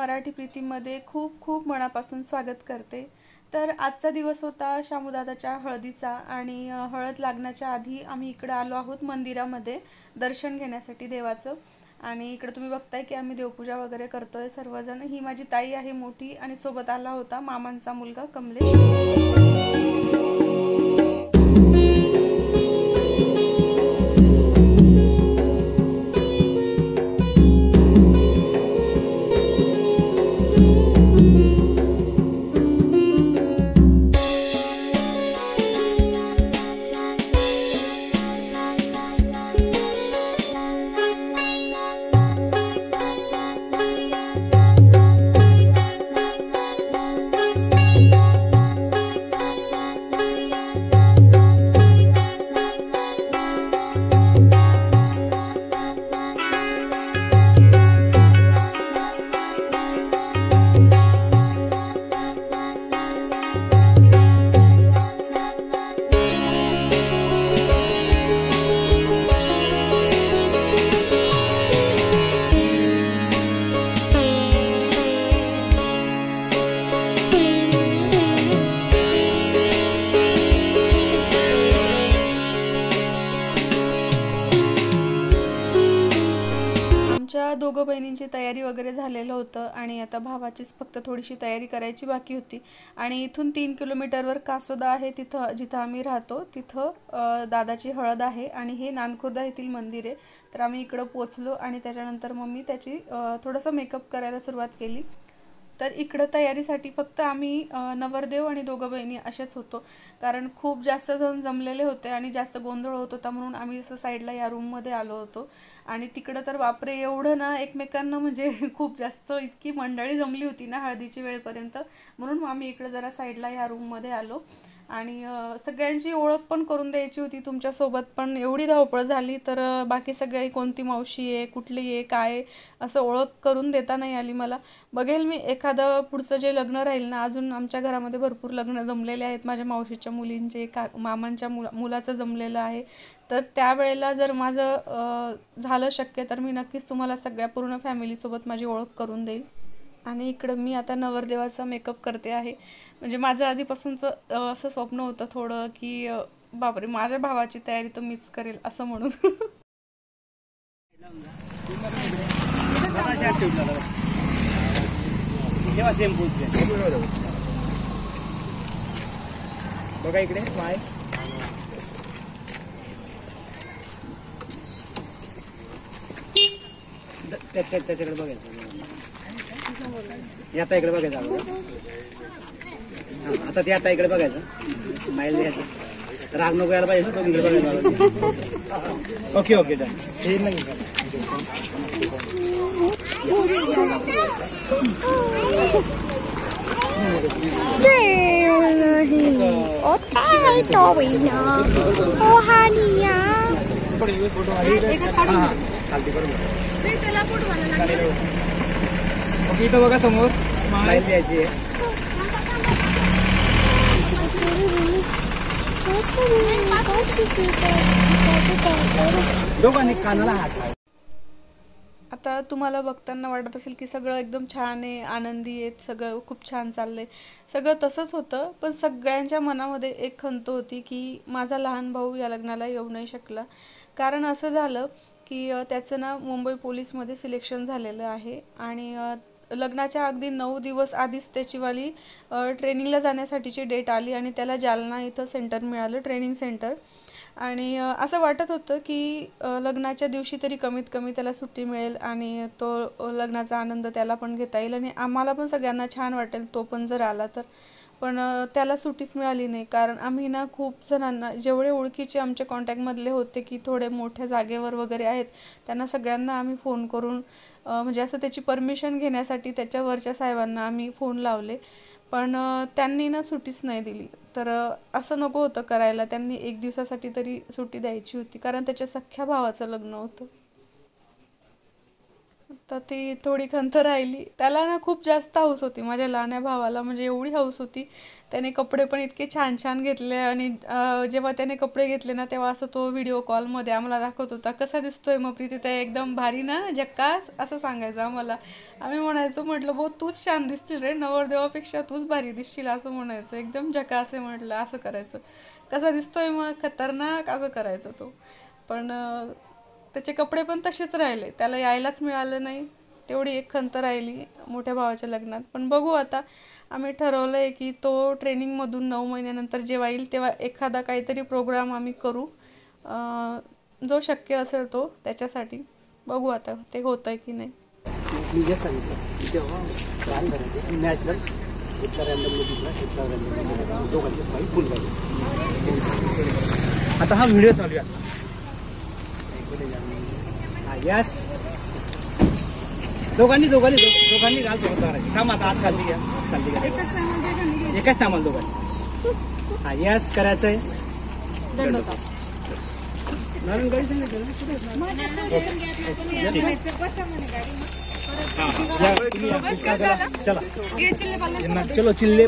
मराठी प्रीतीमध्ये खूप खूप मनापासून स्वागत करते। तर आजचा दिवस होता शामूदादाच्या हळदीचा आणि हळद लागण्याच्या आधी आम्ही इकडे आलो आहोत मंदिरामध्ये दर्शन घेण्यासाठी देवाचं। आणि इकडे तुम्ही बघताय की आम्ही देवपूजा वगैरे करतोय सर्वजण। ही माझी ताई आहे मोठी आणि सोबत आला होता मामांचा मुलगा कमलेश। आमच्या दोघं बहिणींची तयारी वगैरे झालेलं होतं आणि आता भावाचीच फक्त थोडीशी तयारी करायची बाकी होती। आणि इथून 3 किलोमीटरवर कासोदा आहे, तिथं जिथं आम्ही राहतो तिथं दादाची हळद आहे आणि हे नानखुर्दा येथील मंदिर आहे। तर आम्ही इकडं पोचलो आणि त्याच्यानंतर मग मी त्याची थोडासा मेकअप करायला सुरुवात केली। तर इकडं तयारीसाठी फक्त आम्ही नवरदेव आणि दोघं बहिणी असेच होतो, कारण खूप जास्त जण जमलेले होते आणि जास्त गोंधळ होत होता म्हणून आम्ही असं साईडला या रूममध्ये आलो होतो। आणि तिकडं तर बापरे एवढं ना एकमेकांना म्हणजे खूप जास्त इतकी मंडळी जमली होती ना हळदीची वेळपर्यंत, म्हणून आम्ही इकडे जरा साईडला या रूममध्ये आलो। आणि सगळ्यांची ओळख पण करून द्यायची होती तुमच्यासोबत, पण एवढी धावपळ झाली तर बाकी सगळी कोणती मावशी आहे कुठली आहे काय असं ओळख करून देता नाही आली मला। बघेल मी एखादं पुढचं जे लग्न राहील ना, अजून आमच्या घरामध्ये भरपूर लग्न जमलेले आहेत, माझ्या मावशीच्या मुलींचे मामांच्या मुलाचं जमलेलं आहे। तर त्यावेळेला जर माझं झालं शक्य तर मी नक्कीच तुम्हाला सगळ्या पूर्ण फॅमिलीसोबत माझी ओळख करून देईल। आणि इकडं मी आता नवरदेवाचा मेकअप करते आहे। म्हणजे माझं आधीपासूनचं असं स्वप्न होतं थोडं की बापरे माझ्या भावाची तयारी तर मीच करेल असं म्हणून। बघा इकडे स्माइल त्याच्याकडे बघायचं, आता इकडे बघायचं आता ते आता इकडे बघायचं स्माइल द्यायचं, राग नको यायला पाहिजे तो इकडे बघायचं। Okay okay done. इथं बघा समोर स्माइल द्यायची आहे। दोघांनी कानाला हात लावा। आता तुम्हाला बघताना वाटत असेल की सगळं एकदम छान आहे, आनंदी आहेत, सगळं खूप छान चाललंय, सगळं तसंच होतं। पण सगळ्यांच्या मनामध्ये एक खंत होती की माझा लहान भाऊ या लग्नाला येऊ नाही शकला। कारण असं झालं की त्याचं ना मुंबई पोलीसमध्ये सिलेक्शन झालेलं आहे आणि लग्नाच्या अगदी 9 दिवस आधीच त्याचीवाली ट्रेनिंगला जाण्यासाठीची डेट आली आणि त्याला जालना इथं सेंटर मिळालं, ट्रेनिंग सेंटर। आणि असं वाटत होतं की लग्नाच्या दिवशी तरी कमीत कमी त्याला सुट्टी मिळेल आणि तो लग्नाचा आनंद त्याला पण घेता येईल आणि आम्हाला पण सगळ्यांना छान वाटेल तो पण जर आला तर। पण त्याला सुट्टीच मिळाली नाही, कारण आम्ही ना खूप जणांना जेवढे ओळखीचे आमच्या कॉन्टॅक्टमधले होते की थोडे मोठ्या जागेवर वगैरे आहेत त्यांना सगळ्यांना आम्ही फोन करून म्हणजे असं त्याची परमिशन घेण्यासाठी त्याच्यावरच्या साहेबांना आम्ही फोन लावले, पण त्यांनी ना सुट्टीच नाही दिली। तर असं नको होतं करायला, त्यांनी 1 दिवसासाठी तरी सुट्टी द्यायची होती, कारण त्याच्या सख्ख्या भावाचं लग्न होतं। तर ती थोडी खंत राहिली. त्याला ना खूप जास्त हौस होती, माझ्या लहान्या भावाला म्हणजे एवढी हौस होती. त्याने कपडे पण इतके छान छान घेतले आणि जेव्हा त्याने कपडे घेतले ना तेव्हा असं तो व्हिडिओ कॉलमध्ये आम्हाला दाखवत होता, कसा दिसतोय मग प्रीती ताई, एकदम भारी ना, झक्कास, असं सांगायचं आम्हाला. आम्ही म्हणायचो, म्हटलं भाऊ तूच छान दिसतील रे, नवरदेवापेक्षा तूच भारी दिसशील, असं म्हणायचं. एकदम झकास आहे म्हटलं, असं करायचं. कसा दिसतोय मग, खतरनाक, असं करायचं तो. पण त्याचे कपडे पण तसेच राहिले, त्याला यायलाच मिळालं नाही. तेवढी एक खंत राहिली मोठ्या भावाच्या लग्नात. पण बघू आता, आम्ही ठरवलं आहे की तो ट्रेनिंगमधून 9 महिन्यानंतर जेव्हा येईल तेव्हा एखादा काहीतरी प्रोग्राम आम्ही करू, जो शक्य असेल तो त्याच्यासाठी. बघू आता ते होत आहे की नाही. मी जे सांगितलं तेव्हा प्लॅन करायचे नॅचरल, एकदा रँडमली दिसला, एकदा रँडमली दोघांची स्माईल फुल झाली. आता हा व्हिडिओ चालू आहे. हा यस, दोघांनी घाल सोबत करायची. थांब आता आत खाली घ्या, खाली घ्या, एकच सामान दोघांनी. हा यस करायचं आहे. चला चलो चिल्ले